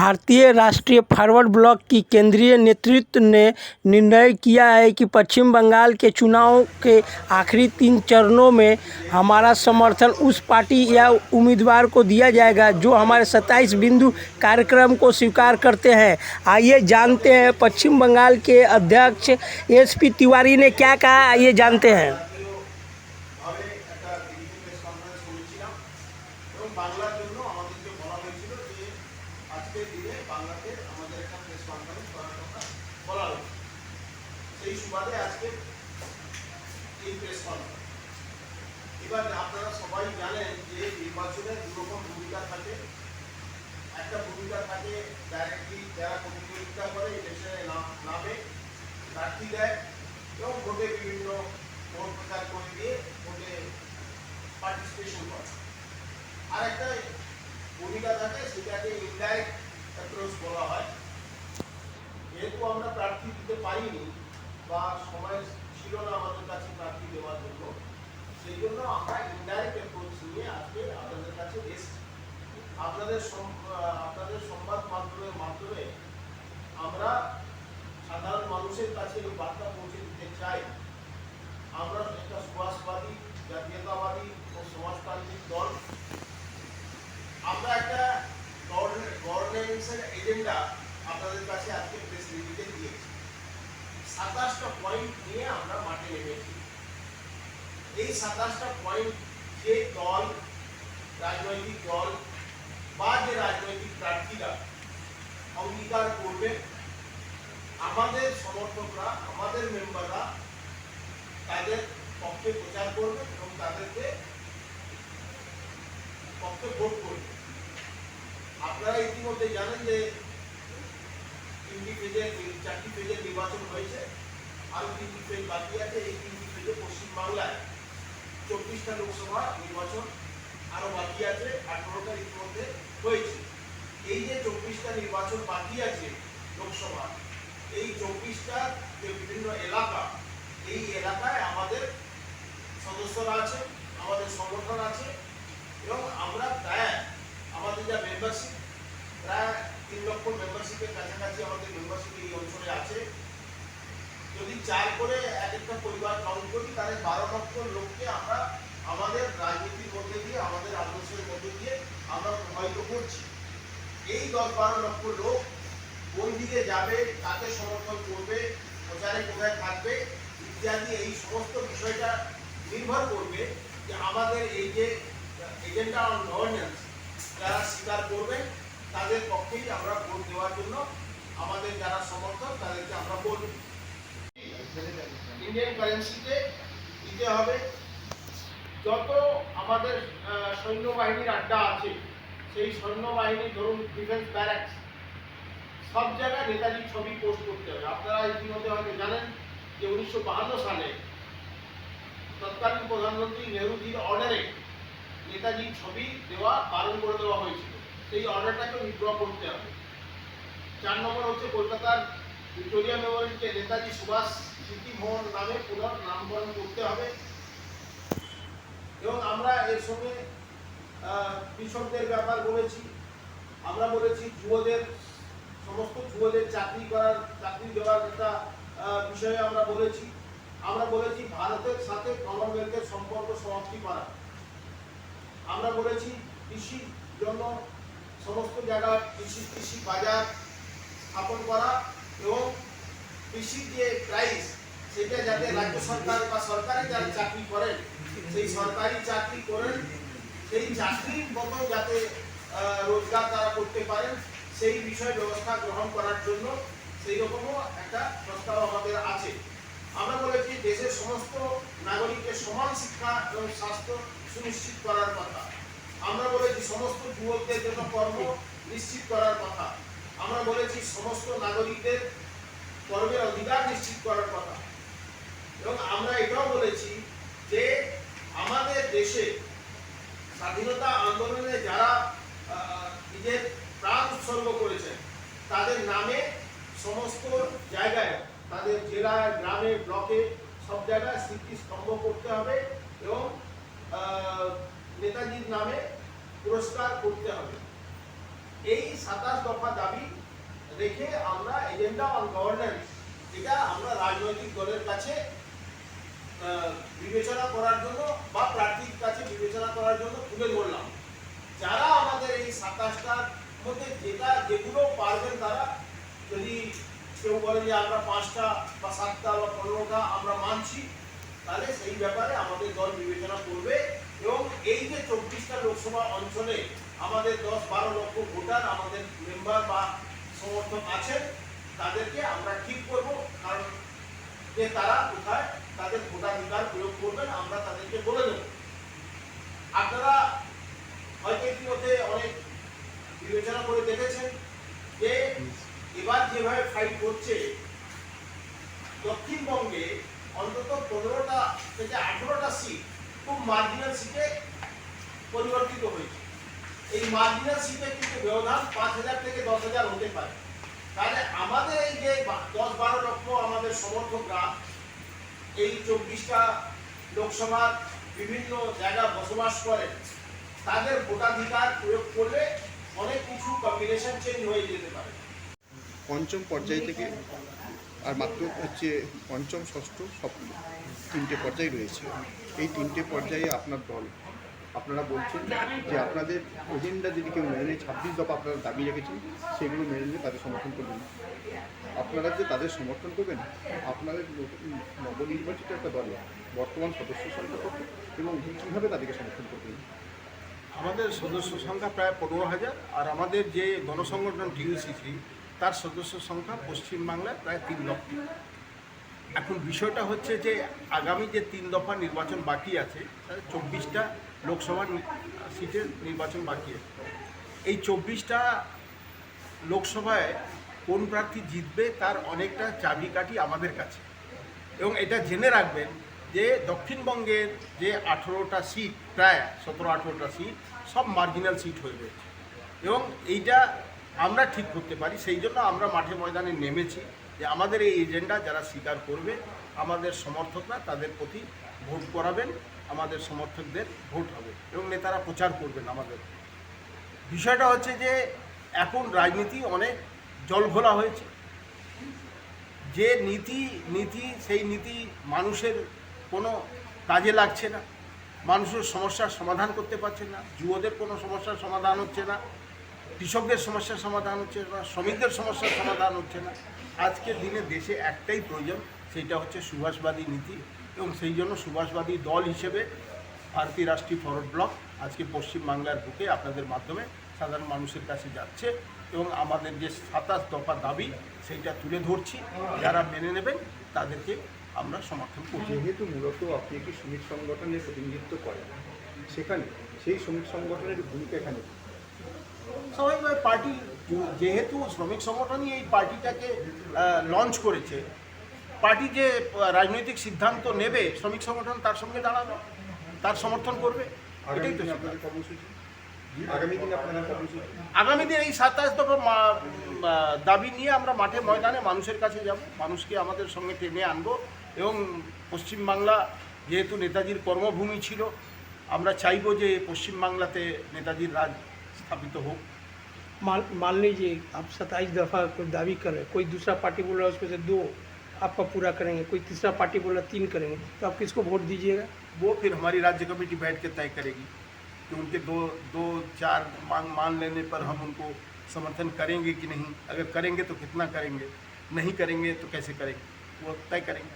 भारतीय राष्ट्रीय forward block की केंद्रीय नेतृत्व ने निर्णय किया है कि पश्चिम बंगाल के चुनाव के आखिरी 3 चरणों में हमारा समर्थन उस पार्टी या उम्मीदवार को दिया जाएगा जो हमारे 27 बिंदु कार्यक्रम को स्वीकार करते हैं। आइए जानते हैं पश्चिम बंगाल के अध्यक्ष एसपी तिवारी ने क्या कहा, आइए जानते हैं। আজকের দিনে বাংলাতে আমাদের একটা প্রেস কনফারেন্স করার কথা বলা হয়েছে। সেই সুবাদে আজকে এই প্রেস কনফারেন্স। এবার আপনারা সবাই জানেন যে নির্বাচনে দুরকম ভূমিকা থাকে। একটা ভূমিকা থাকে ডাইরেক্টলি যারা প্রতিযোগিতা করে ইলেকশনে নামে প্রার্থী দেয় এবং ভোটে বিভিন্ন ভোট প্রচার করে দিয়ে ভোটে পার্টিসিপেশন করে। আর একটা ভূমিকা থাকে সেটাকে ইনডাইরেক্ট অ্যাপ্রোচ বলা হয়। যেহেতু আমরা প্রার্থী দিতে পারিনি বা সময় ছিল না আমাদের কাছে প্রার্থী দেওয়ার জন্য, সেই জন্য আমরা ইনডাইরেক্ট অ্যাপ্রোচ নিয়ে আজকে আপনাদের কাছে এসেছি। আপনাদের সংবাদ মাধ্যমে আমরা সাধারণ মানুষের কাছে এই বার্তা পৌঁছে দিতে চাই। আমরা একটা সুভাষবাদী, জাতীয়তাবাদী ও সমাজতান্ত্রিক দল। আমরা একটা গভর্নেন্সের এজেন্ডা আপনাদের কাছে আজকে প্রেস রিলিজে দিয়েছি। 27টা পয়েন্ট নিয়ে আমরা মাঠে নেমেছি। এই 27টা পয়েন্ট যে দল, রাজনৈতিক দল বা যে রাজনৈতিক প্রার্থীরা অঙ্গীকার করবে, আমাদের সমর্থকরা, আমাদের মেম্বাররা তাদের পক্ষে প্রচার করবে এবং তাদেরকে পক্ষে ভোট করবে। আপনারা ইতিমধ্যে জানেন যে 4টি ফেজের নির্বাচন হয়েছে, আরো 3টি ফেজ বাকি আছে। এই 3টি ফেজে পশ্চিমবাংলায় 24টা লোকসভা নির্বাচন আরো বাকি আছে। 18টা ইতিমধ্যে হয়েছে। এই যে 24টা নির্বাচন বাকি আছে লোকসভা, এই 24টা যে বিভিন্ন এলাকা, এই এলাকায় আমাদের সদস্যরা আছে, আমাদের সংগঠন আছে এবং আমরা প্রায় আমাদের যা মেম্বারশিপ, প্রায় 3 লক্ষ মেম্বারশিপের কাছাকাছি আমাদের মেম্বারশিপ এই অঞ্চলে আছে। যদি 4 করে এক একটা পরিবার কাউন্ট করি তাহলে 12 লক্ষ লোককে আমরা আমাদের রাজনীতির মধ্যে দিয়ে, আমাদের আদর্শের মধ্যে দিয়ে আমরা প্রভাবিত করছি। এই 10-12 লক্ষ লোক কোন দিকে যাবে, কাকে সমর্থন করবে, প্রচারে কোথায় থাকবে ইত্যাদি এই সমস্ত বিষয়টা নির্ভর করবে যে আমাদের এই যে এজেন্ডা অন গভর্নেন্স যারা স্বীকার করবে তাদের পক্ষেই আমরা ভোট দেওয়ার জন্য আমাদের যারা সমর্থক তাদেরকে আমরা বলব। ইন্ডিয়ান কারেন্সিতে দিতে হবে। যত আমাদের সৈন্যবাহিনীর আড্ডা আছে, সেই সৈন্যবাহিনী ধরুন ডিফেন্স ব্যারাকস, সব জায়গায় নেতাজির ছবি পোস্ট করতে হবে। আপনারা ইতিমধ্যে হয়তো জানেন যে 1952 সালে তৎকালীন প্রধানমন্ত্রী নেহরুজির অর্ডারে নেতাজির ছবি দেওয়া বারণ করে দেওয়া হয়েছিল। সেই অর্ডারটাকে উইথড্র করতে হবে। 4 নম্বর হচ্ছে কলকাতার ভিক্টোরিয়া মেমোরিয়ালকে নেতাজি সুভাষ স্মৃতি ভবন নামে পুনর্নামকরণ করতে হবে। এবং আমরা এর সঙ্গে কৃষকদের ব্যাপার বলেছি। আমরা বলেছি সমস্ত যুবদের চাকরি দেওয়ার একটা বিষয়ে আমরা বলেছি। আমরা বলেছি ভারতের সাথে কমনওয়েলথের সম্পর্ক সমাপ্তি করা। আমরা বলেছি কৃষির জন্য সমস্ত জায়গায় কৃষি বাজার স্থাপন করা এবং কৃষির যে প্রাইস সেটা যাতে রাজ্য সরকার বা সরকারি যারা চাকরি করেন, সেই সরকারি চাকরি করেন, সেই চাকরির মতো যাতে রোজগার তারা করতে পারেন সেই বিষয়ে ব্যবস্থা গ্রহণ করার জন্য সেই রকমও একটা প্রস্তাব আমাদের আছে। আমরা বলেছি দেশের সমস্ত নাগরিকের সমান শিক্ষা এবং স্বাস্থ্য সুনিশ্চিত করার কথা। আমরা বলেছি সমস্ত যুবকদের জন্য কর্ম নিশ্চিত করার কথা। আমরা বলেছি সমস্ত নাগরিকদের কর্মের অধিকার নিশ্চিত করার কথা। এবং আমরা এটাও বলেছি যে আমাদের দেশে স্বাধীনতা আন্দোলনে যারা নিজের প্রাণ উৎসর্গ করেছেন তাদের নামে সমস্ত জায়গায়, তাদের জেলায়, গ্রামে, ব্লকে সব জায়গায় স্মৃতিস্তম্ভ করতে হবে এবং নেতাজির নামে পুরস্কার করতে হবে। এই 27 দফা দাবি রেখে আমরা এজেন্ডা অন গভর্নেন্স, যেটা আমরা রাজনৈতিক দলের কাছে বিবেচনা করার জন্য বা প্রার্থীর কাছে বিবেচনা করার জন্য তুলে ধরলাম। যারা আমাদের এই 27টার মধ্যে যেগুলো পারবেন, তারা যদি কেউ বলে যে আমরা 5টা বা 7টা বা 15টা আমরা মানছি, তাহলে সেই ব্যাপারে আমাদের দল বিবেচনা করবে। এবং এই যে 24টা লোকসভা অঞ্চলে আমাদের 10-12 লক্ষ ভোটার, আমাদের মেম্বার বা সমর্থক আছেন, তাদেরকে আমরা ঠিক করব। কারণ যে তারা কোথায় তাদের ভোটাধিকার প্রয়োগ করবেন, আমরা তাদেরকে বলে দেব। আপনারা হয়তো ইতিমধ্যে অনেক বিবেচনা করে দেখেছেন যে এবার যেভাবে ফাইট করছে, দক্ষিণবঙ্গে অন্তত 15টা থেকে 18টা সিট খুব মার্জিনাল সিটে পরিবর্তিত হয়েছে। এই মার্জিনাল সিটে কিন্তু ব্যবধান 5,000 থেকে 10,000 হতে পারে। তাহলে আমাদের এই যে 10-12 লক্ষ আমাদের সমর্থকরা এই 24টা লোকসভার বিভিন্ন জায়গায় বসবাস করেন, তাদের ভোটাধিকার প্রয়োগ করলে অনেক কিছু কম্বিনেশন চেঞ্জ হয়ে যেতে পারে। পঞ্চম পর্যায় থেকে আর মাত্র হচ্ছে পঞ্চম, ষষ্ঠ, সপ্তম 3টে পর্যায় রয়েছে। এই 3টে পর্যায়ে আপনার দল, আপনারা বলছেন যে আপনাদের এজেন্ডা যদি কেউ মেনে নেয়, 26 দফা আপনারা দাবি রেখেছেন, সেগুলো মেনে নিয়ে তাদের সমর্থন করবেন। আপনারা যে তাদের সমর্থন করবেন, আপনাদের নবনির্বাচিত একটা দল বর্তমান সদস্য সংখ্যা কত এবং কীভাবে তাদেরকে সমর্থন করবেন? আমাদের সদস্য সংখ্যা প্রায় 15,000, আর আমাদের যে গণসংগঠন টিউসিসি, তার সদস্য সংখ্যা পশ্চিমবাংলায় প্রায় 3 লক্ষ। এখন বিষয়টা হচ্ছে যে আগামী যে 3 দফা নির্বাচন বাকি আছে, 24টা লোকসভা সিটের নির্বাচন বাকি আছে। এই 24টা লোকসভায় কোন প্রার্থী জিতবে তার অনেকটা চাবিকাঠি আমাদের কাছে। এবং এটা জেনে রাখবেন যে দক্ষিণবঙ্গের যে 18টা সিট, প্রায় 17-18টা সিট সব মার্জিনাল সিট হয়ে রয়েছে। এবং এইটা আমরা ঠিক করতে পারি, সেই জন্য আমরা মাঠে ময়দানে নেমেছি যে আমাদের এই এজেন্ডা যারা স্বীকার করবে, আমাদের সমর্থকরা তাদের প্রতি ভোট করাবেন, আমাদের সমর্থকদের ভোট হবে এবং নেতারা প্রচার করবেন আমাদের। বিষয়টা হচ্ছে যে এখন রাজনীতি অনেক জলঘোলা হয়েছে। যে নীতি সেই নীতি মানুষের কোনো কাজে লাগছে না, মানুষের সমস্যার সমাধান করতে পারছে না, যুবদের কোনো সমস্যার সমাধান হচ্ছে না, কৃষকদের সমস্যার সমাধান হচ্ছে না, শ্রমিকদের সমস্যার সমাধান হচ্ছে না। আজকের দিনে দেশে একটাই প্রয়োজন, সেইটা হচ্ছে সুভাষবাদী নীতি। এবং সেই জন্য সুভাষবাদী দল হিসেবে ভারতীয় রাষ্ট্রীয় ফরওয়ার্ড ব্লক আজকে পশ্চিমবাংলার বুকে আপনাদের মাধ্যমে সাধারণ মানুষের কাছে যাচ্ছে এবং আমাদের যে 27 দফা দাবি সেইটা তুলে ধরছি। যারা মেনে নেবেন তাদেরকে আমরা সমর্থন করব। যেহেতু মূলত আপনি একটি শ্রমিক সংগঠনের প্রতিনিধিত্ব করেন, সেখানে সেই শ্রমিক সংগঠনের ভূমিকা এখানে স্বাভাবিকভাবে পার্টি, যেহেতু শ্রমিক সংগঠনই এই পার্টিটাকে লঞ্চ করেছে, পার্টি যে রাজনৈতিক সিদ্ধান্ত নেবে, শ্রমিক সংগঠন তার সঙ্গে দাঁড়াবে, তার সমর্থন করবে। এটাই তো আপনাদের কর্মসূচি। আগামী দিনে আপনাদের কর্মসূচি, আগামী দিন এই 27 দফা দাবি নিয়ে আমরা মাঠে ময়দানে মানুষের কাছে যাব, মানুষকে আমাদের সঙ্গে টেনে আনবো। এবং পশ্চিমবাংলা যেহেতু নেতাজির কর্মভূমি ছিল, আমরা চাইবো যে পশ্চিমবাংলাতে নেতাজির রাজ स्थापित हो। मान लीजिए आप 27 दफ़ा कोई दावी कर रहे हैं, कोई दूसरा पार्टी बोल रहा है उसमें से 2 आपका पूरा करेंगे, कोई तीसरा पार्टी बोल रहा है 3 करेंगे, तो आप किसको वोट दीजिएगा? वो फिर हमारी राज्य कमेटी बैठ के तय करेगी कि उनके 2-4 मांग मान लेने पर हम उनको समर्थन करेंगे कि नहीं। अगर करेंगे तो कितना करेंगे, नहीं करेंगे तो कैसे करेंगे, वो तय करेंगे।